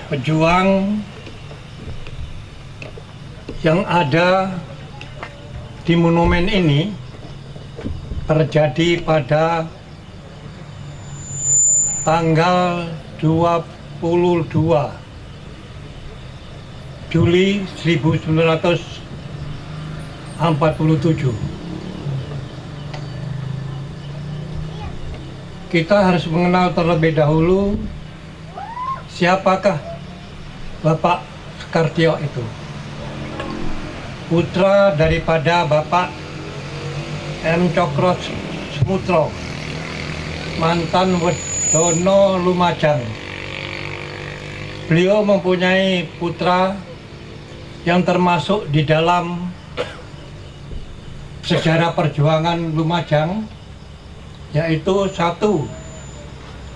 pejuang yang ada di monumen ini terjadi pada tanggal 22 Juli 1947. Kita harus mengenal terlebih dahulu siapakah Bapak Soekartio itu. Putra daripada Bapak M. Cokrosemutro, mantan Wedono Lumajang. Beliau mempunyai putra yang termasuk di dalam sejarah perjuangan Lumajang, yaitu satu,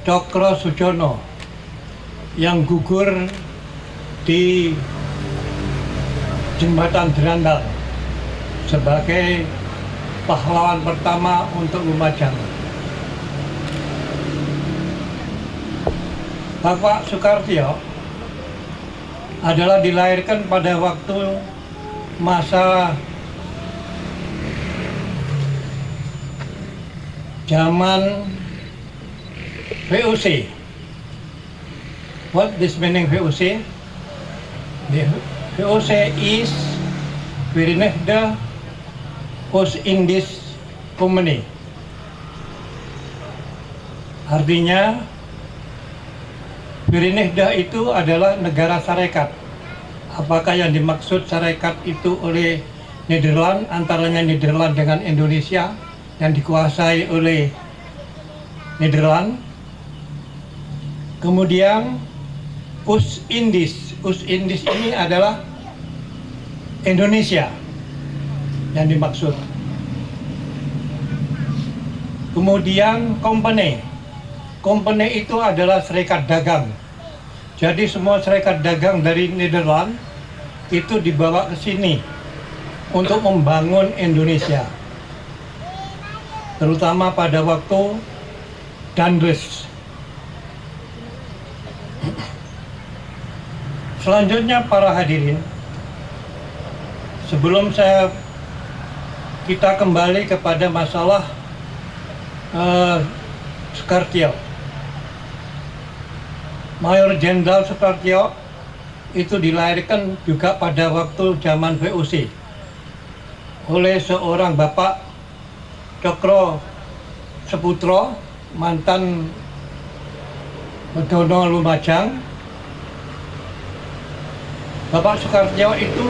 Cokrosujono yang gugur di Jembatan Drandal sebagai pahlawan pertama untuk Lumajang. Bapak Soekartio adalah dilahirkan pada waktu masa zaman VOC. What this meaning VOC? The VOC is Verenigde Oost-Indisch Compagnie. Artinya Verenigde itu adalah negara sarekat. Apakah yang dimaksud sarekat itu oleh Nederland, antaranya Nederland dengan Indonesia yang dikuasai oleh Nederland. Kemudian Oost-Indisch. Oost-Indisch ini adalah Indonesia yang dimaksud. Kemudian Company. Company itu adalah serikat dagang. Jadi semua serikat dagang dari Nederland itu dibawa ke sini untuk membangun Indonesia. Terutama pada waktu Danres. Selanjutnya para hadirin, sebelum kita kembali kepada masalah Soekartio, Mayor Jenderal Soekartio itu dilahirkan juga pada waktu zaman VOC oleh seorang Bapak Cokrosemutro, mantan Wedono Lumajang. Bapak Soekartio itu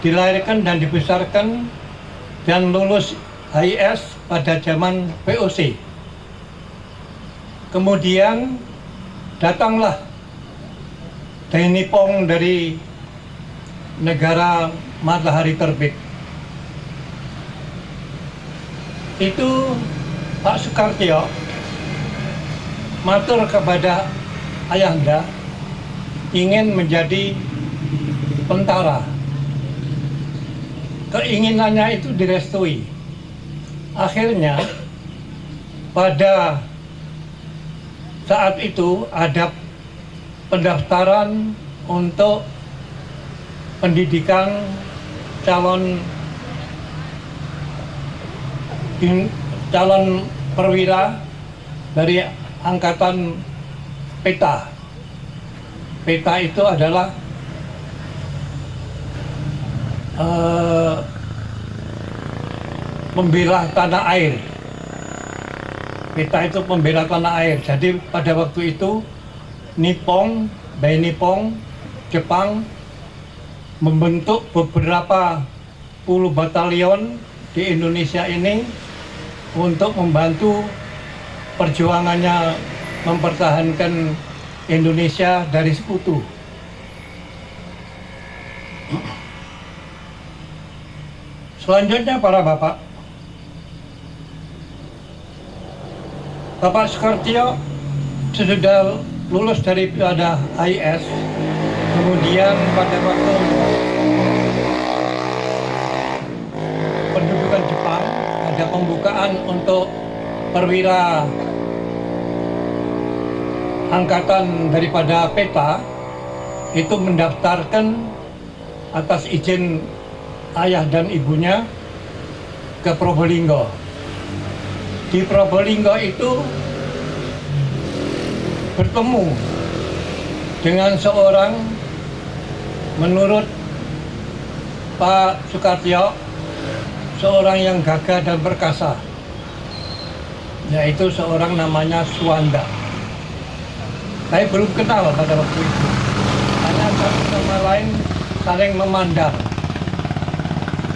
dilahirkan dan dibesarkan dan lulus HIS pada zaman VOC. Kemudian datanglah Dai Nippon dari negara matahari terbit. Itu Pak Soekartio matur kepada ayahanda ingin menjadi tentara. Keinginannya itu direstui. Akhirnya pada saat itu ada pendaftaran untuk pendidikan calon perwira dari angkatan PETA. PETA itu adalah pembela tanah air. PETA itu pembela tanah air. Jadi pada waktu itu Dai Nippon Jepang membentuk beberapa puluh batalion di Indonesia ini untuk membantu perjuangannya mempertahankan Indonesia dari sekutu. Selanjutnya para bapak, Bapak Soekartio sudah lulus daripada HIS, kemudian pada waktu pendudukan Jepang ada pembukaan untuk perwira angkatan daripada PETA itu mendaftarkan atas izin ayah dan ibunya ke Probolinggo. Di Probolinggo itu bertemu dengan seorang, menurut Pak Soekartjo, seorang yang gagah dan perkasa, yaitu seorang namanya Suwanda. Saya belum kenal pada waktu itu, hanya satu sama lain saling memandang.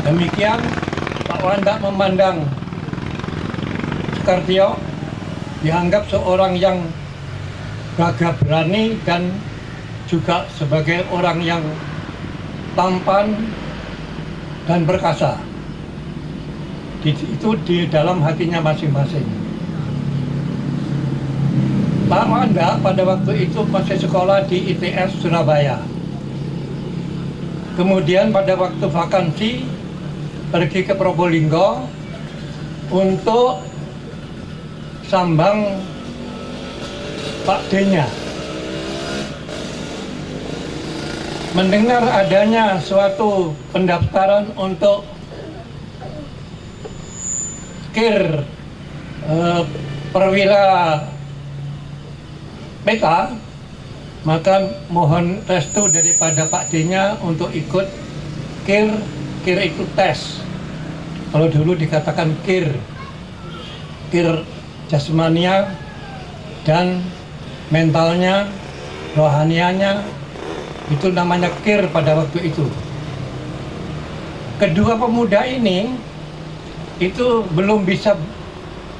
Demikian Pak Wanda memandang Soekartjo, dianggap seorang yang gagah berani dan juga sebagai orang yang tampan dan perkasa. Itu di dalam hatinya masing-masing. Pak Wanda pada waktu itu masih sekolah di ITS Surabaya. Kemudian pada waktu vakansi pergi ke Probolinggo untuk sambang Pak D-nya. Mendengar adanya suatu pendaftaran untuk KIR perwira PETA, maka mohon restu daripada Pak D-nya untuk ikut KIR. KIR itu tes. Kalau dulu dikatakan KIR jasmania dan mentalnya, rohanianya, itu namanya KIR pada waktu itu. Kedua pemuda ini itu belum bisa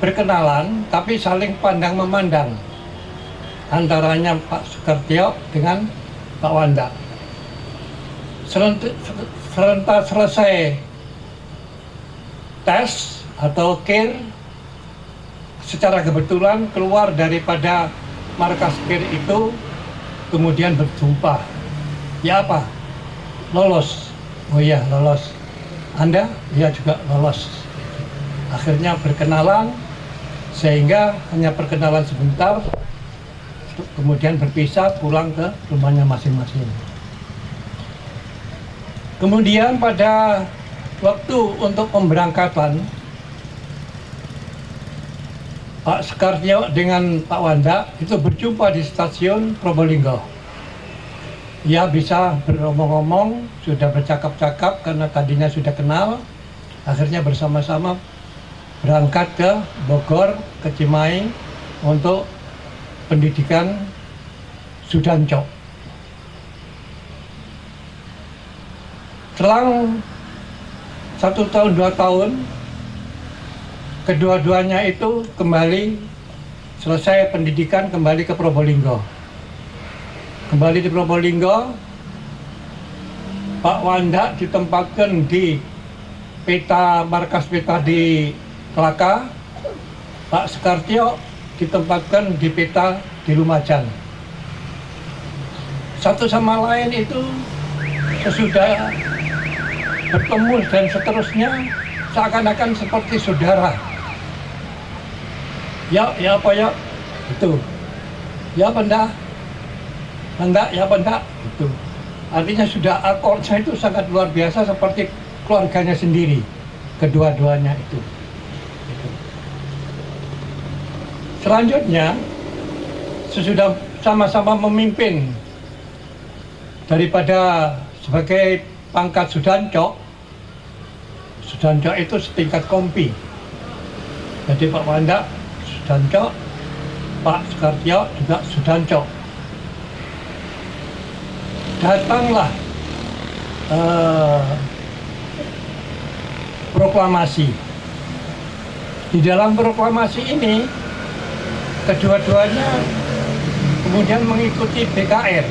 berkenalan, tapi saling pandang memandang antaranya Pak Soekartjo dengan Pak Wanda. Serentak selesai tes atau KIR, secara kebetulan keluar daripada markas KIR itu, kemudian berjumpa. Ya apa? Lolos. Oh iya, lolos. Anda? Ya juga lolos. Akhirnya berkenalan, sehingga hanya perkenalan sebentar, kemudian berpisah pulang ke rumahnya masing-masing. Kemudian pada waktu untuk pemberangkatan, Pak Soekartjo dengan Pak Wanda itu berjumpa di stasiun Probolinggo. Ya, bisa beromong-omong, sudah bercakap-cakap karena tadinya sudah kenal. Akhirnya bersama-sama berangkat ke Bogor, ke Cimahi untuk pendidikan Sudanco. Selang 1 tahun 2 tahun, kedua-duanya itu kembali selesai pendidikan, kembali ke Probolinggo. Kembali di Probolinggo, Pak Wanda ditempatkan di PETA, markas PETA di Kelaka. Pak Soekartjo ditempatkan di PETA di Lumajang. Satu sama lain itu sesudah bertemu dan seterusnya seakan-akan seperti saudara. Ya apa ya? Itu. Ya benda. Enggak, ya enggak, itu. Artinya sudah akornya itu sangat luar biasa, seperti keluarganya sendiri, kedua-duanya itu. Selanjutnya, sesudah sama-sama memimpin daripada sebagai pangkat Sudanco itu setingkat kompi. Jadi Pak Wanda Sudanco, Pak Soekartjo juga Sudanco. Datanglah proklamasi. Di dalam proklamasi ini, kedua-duanya kemudian mengikuti BKR,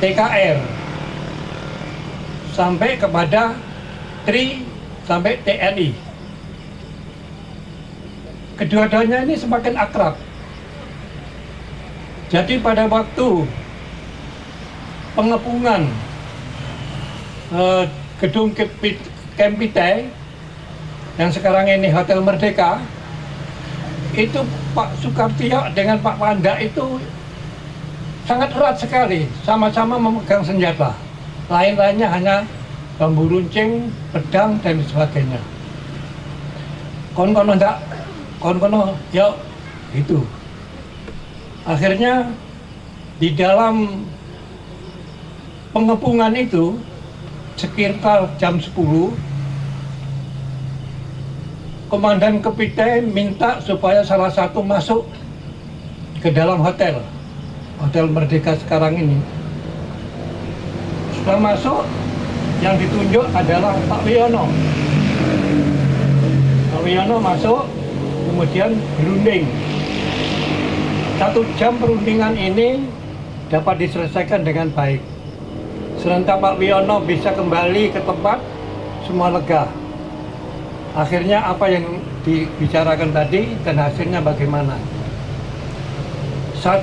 TKR, sampai kepada TRI, sampai TNI. Kedua-duanya ini semakin akrab. Jadi pada waktu pengepungan gedung Kempiteng yang sekarang ini Hotel Merdeka, itu Pak Sukartio dengan Pak Panda itu sangat erat sekali, sama-sama memegang senjata. Lain-lainnya hanya bambu runcing, pedang, dan sebagainya. Kon-kono enggak, kon-kono ya itu. Akhirnya di dalam pengepungan itu sekitar jam 10, Komandan Kepitai minta supaya salah satu masuk ke dalam hotel Merdeka sekarang ini. Setelah masuk, yang ditunjuk adalah Pak Wiono. Pak Wiono masuk, kemudian berunding. 1 jam perundingan ini dapat diselesaikan dengan baik. Serentak Pak Wiono bisa kembali ke tempat, semua lega. Akhirnya apa yang dibicarakan tadi dan hasilnya bagaimana? 1,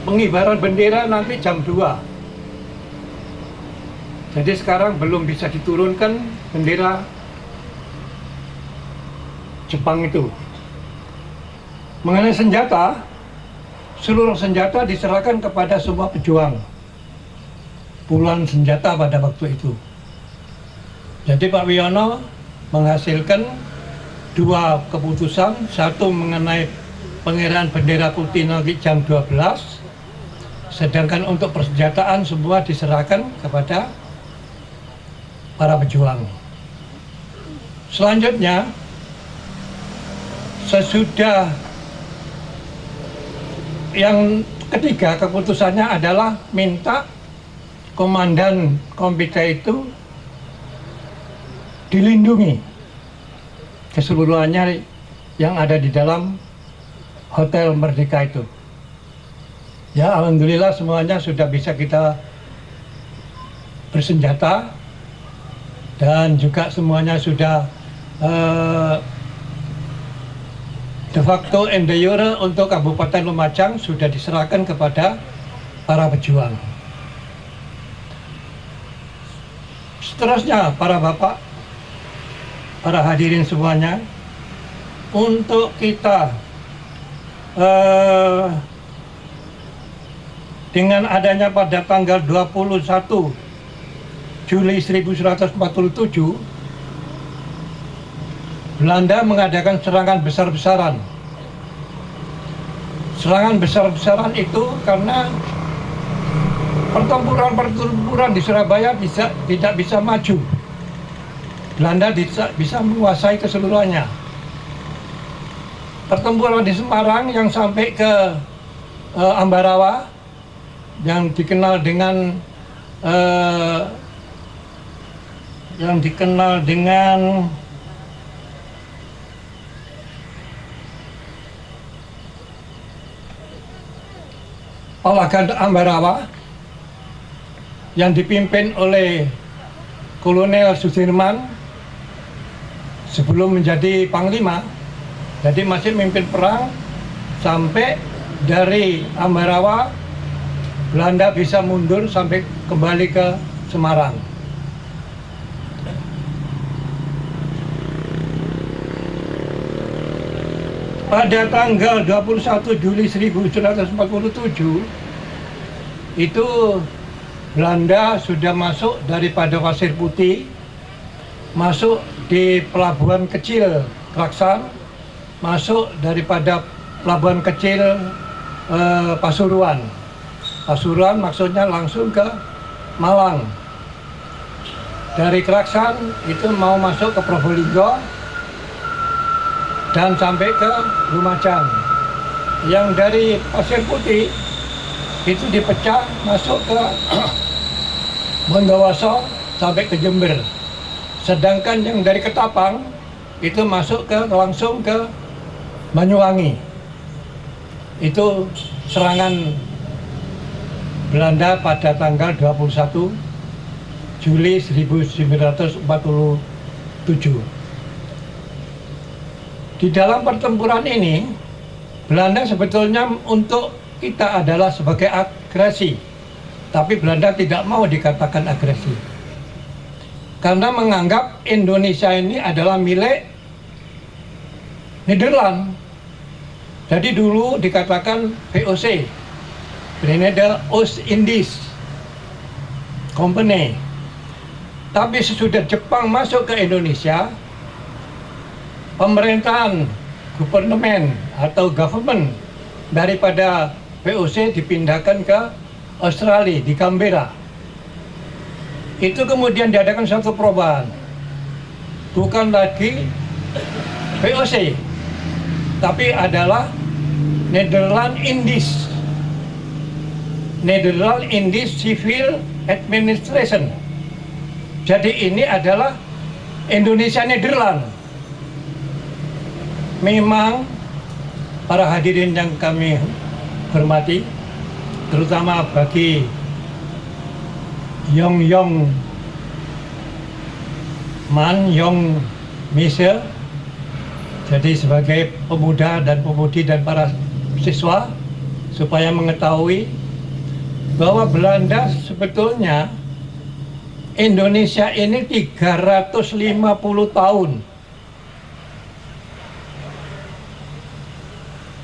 pengibaran bendera nanti jam 2. Jadi sekarang belum bisa diturunkan bendera Jepang itu. Mengenai senjata, seluruh senjata diserahkan kepada semua pejuang. Puluhan senjata pada waktu itu. Jadi Pak Wiono menghasilkan 2 keputusan, 1 mengenai pengerahan bendera putih nanti jam 12, sedangkan untuk persenjataan semua diserahkan kepada para pejuang. Selanjutnya, sesudah yang ketiga keputusannya adalah minta Komandan Komite itu dilindungi keseluruhannya yang ada di dalam Hotel Merdeka itu. Ya, alhamdulillah semuanya sudah bisa kita bersenjata dan juga semuanya sudah de facto and de jure untuk Kabupaten Lumajang sudah diserahkan kepada para pejuang. Seterusnya para bapak, para hadirin semuanya, untuk kita dengan adanya pada tanggal 21 Juli 1147 Belanda mengadakan serangan besar-besaran. Serangan besar-besaran itu karena pertempuran di Surabaya tidak bisa maju. Belanda bisa menguasai keseluruhannya. Pertempuran di Semarang yang sampai ke Ambarawa, yang dikenal dengan Palagan Ambarawa, yang dipimpin oleh Kolonel Sudirman sebelum menjadi Panglima. Jadi masih memimpin perang sampai dari Ambarawa Belanda bisa mundur sampai kembali ke Semarang. Pada tanggal 21 Juli 1947 itu Belanda sudah masuk daripada Pasir Putih, masuk di pelabuhan kecil Kraksan, masuk daripada pelabuhan kecil Pasuruan. Pasuruan maksudnya langsung ke Malang. Dari Kraksan itu mau masuk ke Probolinggo dan sampai ke Lumajang. Yang dari Pasir Putih itu dipecah masuk ke Bondowoso sampai ke Jember. Sedangkan yang dari Ketapang itu masuk langsung ke Banyuwangi. Itu serangan Belanda pada tanggal 21 Juli 1947. Di dalam pertempuran ini, Belanda sebetulnya untuk kita adalah sebagai agresi, tapi Belanda tidak mau dikatakan agresi karena menganggap Indonesia ini adalah milik Nederland. Jadi dulu dikatakan VOC, Verenigde Oost-Indies Company. Tapi sesudah Jepang masuk ke Indonesia, pemerintahan government atau government daripada VOC dipindahkan ke Australia di Canberra. Itu kemudian diadakan suatu perubahan, bukan lagi VOC, tapi adalah Nederland Indies, Nederland Indies Civil Administration. Jadi ini adalah Indonesia Nederland. Memang para hadirin yang kami hormati, terutama bagi Yong Man, Yong Mise, jadi sebagai pemuda dan pemudi dan para siswa, supaya mengetahui bahwa Belanda sebetulnya Indonesia ini 350 tahun,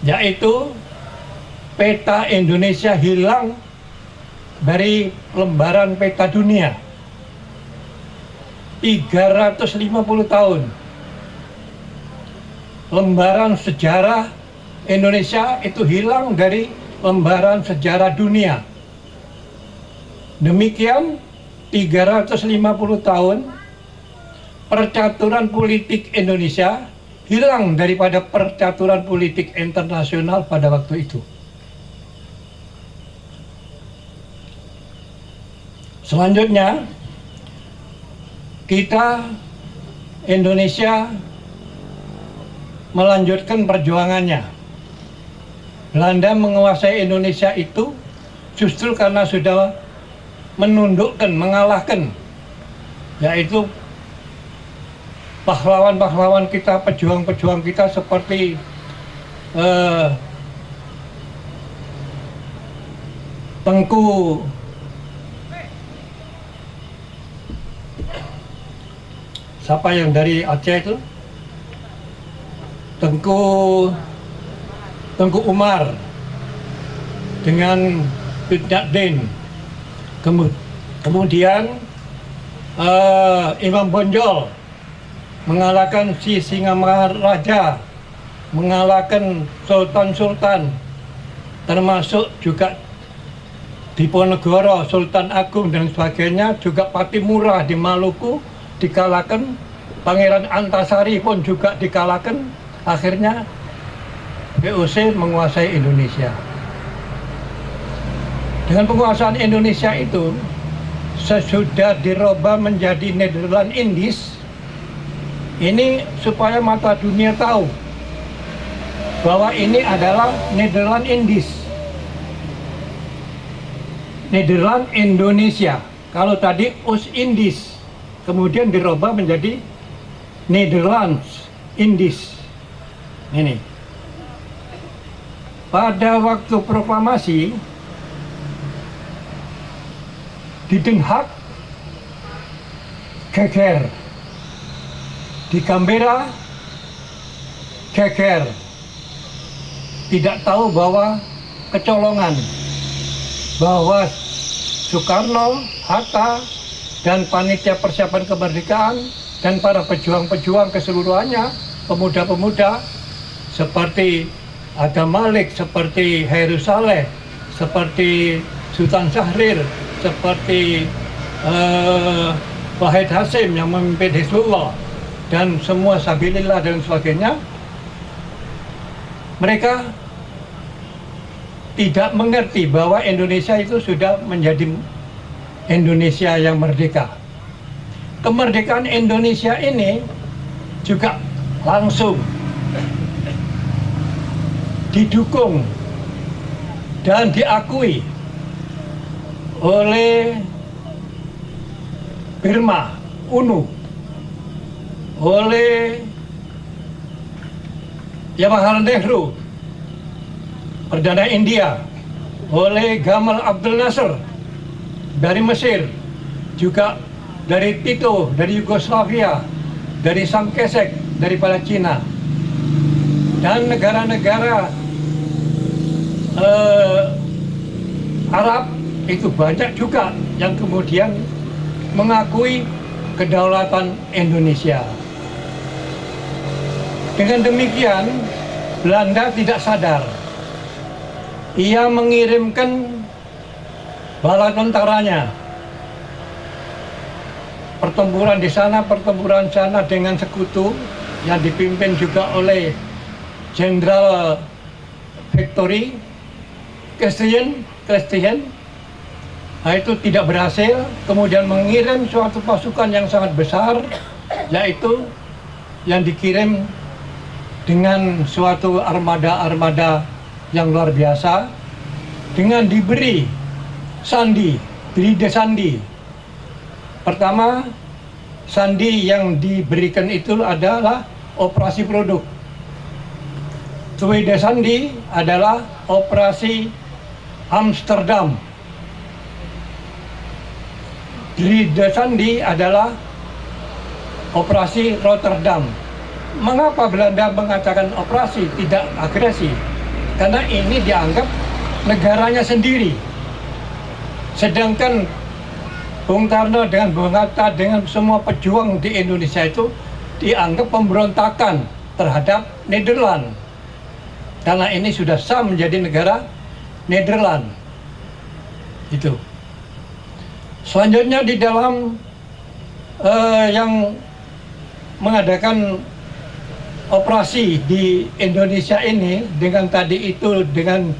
yaitu peta Indonesia hilang dari lembaran peta dunia. 350 tahun lembaran sejarah Indonesia itu hilang dari lembaran sejarah dunia. Demikian 350 tahun percaturan politik Indonesia hilang daripada percaturan politik internasional pada waktu itu. Selanjutnya, kita Indonesia melanjutkan perjuangannya. Belanda menguasai Indonesia itu justru karena sudah menundukkan, mengalahkan, yaitu pahlawan-pahlawan kita, pejuang-pejuang kita seperti Tengku siapa yang dari Aceh itu? Tengku Umar dengan Tudjadin. Kemudian Imam Bonjol mengalahkan si Singamaraja, mengalahkan sultan-sultan, termasuk juga Diponegoro, Sultan Agung dan sebagainya, juga Patimura di Maluku dikalahkan, Pangeran Antasari pun juga dikalahkan. Akhirnya VOC menguasai Indonesia. Dengan penguasaan Indonesia itu, sesudah dirubah menjadi Nederland Indies, ini supaya mata dunia tahu bahwa ini adalah Nederland Indies, Nederland Indonesia. Kalau tadi Oost-Indies, kemudian dirubah menjadi Nederlands Indies. Ini pada waktu proklamasi di Den Haag geger, di Canberra geger, tidak tahu bahwa kecolongan, bahwa Soekarno, Hatta, dan panitia persiapan kemerdekaan dan para pejuang-pejuang keseluruhannya, pemuda-pemuda seperti Adam Malik, seperti Heru Saleh, seperti Sultan Syahrir, seperti Wahid Hasim yang memimpin Hizbullah, dan semua Sabilillah dan sebagainya, mereka tidak mengerti bahwa Indonesia itu sudah menjadi Indonesia yang merdeka. Kemerdekaan Indonesia ini juga langsung didukung dan diakui oleh Burma, UNU, oleh Jawaharlal Nehru, Perdana India, oleh Gamal Abdel Nasser dari Mesir, juga dari Tito, dari Yugoslavia, dari Sam Kesek, daripada Cina. dan negara-negara Arab itu banyak juga yang kemudian mengakui kedaulatan Indonesia. Dengan demikian, Belanda tidak sadar. Ia mengirimkan bala tentaranya. Pertempuran di sana, pertempuran sana dengan sekutu yang dipimpin juga oleh Jenderal Victory Christian. Nah, itu tidak berhasil, kemudian mengirim suatu pasukan yang sangat besar, yaitu yang dikirim dengan suatu armada-armada yang luar biasa, dengan diberi sandi, brigade sandi. Pertama, sandi yang diberikan itu adalah operasi produk. Tweede sandi adalah operasi Amsterdam. Brigade sandi adalah operasi Rotterdam. Mengapa Belanda mengatakan operasi, tidak agresi? Karena ini dianggap negaranya sendiri. Sedangkan Bung Karno dengan Bung Hatta dengan semua pejuang di Indonesia itu dianggap pemberontakan terhadap Nederland. Karena ini sudah sah menjadi negara Nederland. Itu. Selanjutnya di dalam yang mengadakan operasi di Indonesia ini dengan tadi itu dengan